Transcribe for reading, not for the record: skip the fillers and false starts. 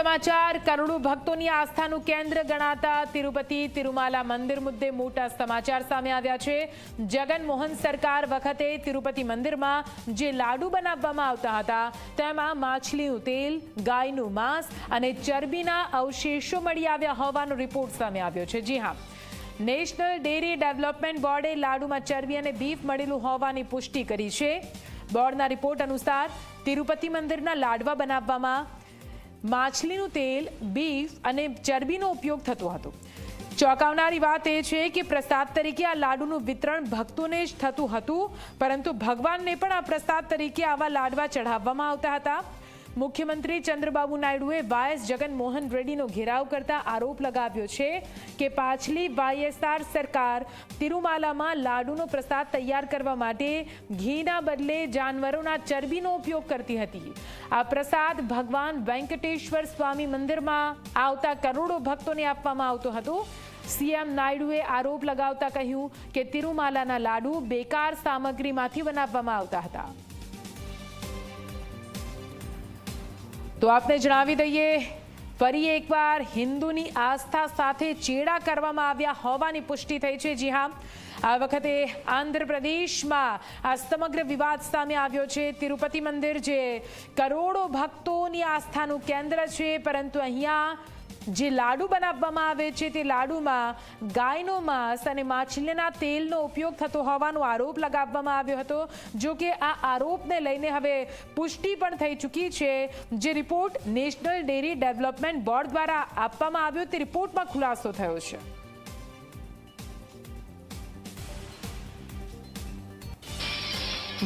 સમાચાર કરોડો ભક્તોની આસ્થાનું કેન્દ્ર ગણાતા તિરુપતિ તિરુમાલા મંદિર મુદ્દે મોટા સમાચાર સામે આવ્યા છે। જગન મોહન સરકાર વખતે તિરુપતિ મંદિરમાં જે લાડુ બનાવવામાં આવતા હતા તેમાં માછલીનું તેલ, ગાયનું માંસ અને ચરબીના અવશેષો મળી આવ્યા હોવાનો રિપોર્ટ સામે આવ્યો છે। જી હા, નેશનલ ડેરી ડેવલપમેન્ટ બોર્ડે લાડુમાં ચરબી અને બીફ મળેલું હોવાની પુષ્ટિ કરી છે। બોર્ડના રિપોર્ટ અનુસાર તિરુપતિ મંદિરના લાડવા બનાવવામાં માછલીનું તેલ, બીફ અને ચરબીનો ઉપયોગ થતો હતો। ચોંકાવનારી વાત એ છે કે પ્રસાદ તરીકે આ લાડુનું વિતરણ ભક્તોને જ થતું હતું, પરંતુ ભગવાનને પણ આ પ્રસાદ તરીકે આવા લાડવા ચઢાવવામાં આવતા હતા। મુખ્યમંત્રી ચંદ્રબાબુ નાયડુએ વાયએસ જગનમોહન રેડ્ડીનો ઘેરાવ કરતા આરોપ લગાવ્યો છે કે પાછલી વાયએસઆર સરકાર તિરુમાલામાં લાડુનો પ્રસાદ તૈયાર કરવા માટે ઘીના બદલે જાનવરોના ચરબીનો ઉપયોગ કરતી હતી। આ પ્રસાદ ભગવાન વેંકટેશ્વર સ્વામી મંદિરમાં આવતા કરોડો ભક્તોને આપવામાં આવતો હતો। સીએમ નાયડુએ આરોપ લગાવતા કહ્યું કે તિરુમાલાના લાડુ બેકાર સામગ્રીમાંથી બનાવવામાં આવતા હતા। તો આપને જણાવી દઈએ, ફરી એકવાર હિન્દુની આસ્થા સાથે ચેડા કરવામાં આવ્યા હોવાની પુષ્ટિ થઈ છે। જી હા, આ વખતે આંધ્રપ્રદેશમાં આ સમગ્ર વિવાદ સામે આવ્યો છે। તિરુપતિ મંદિર જે કરોડો ભક્તોની આસ્થાનું કેન્દ્ર છે, પરંતુ અહીંયા જે લાડુ બનાવવામાં આવે છે તે લાડુમાં ગાયનો માંસ અને માછલીના તેલનો ઉપયોગ થતો હોવાનો આરોપ લગાવવામાં આવ્યો હતો। જો કે આ આરોપને લઈને હવે પુષ્ટિ પણ થઈ ચૂકી છે। જે report national dairy development board દ્વારા આપવામાં આવ્યો તે રિપોર્ટમાં ખુલાસો થયો છે।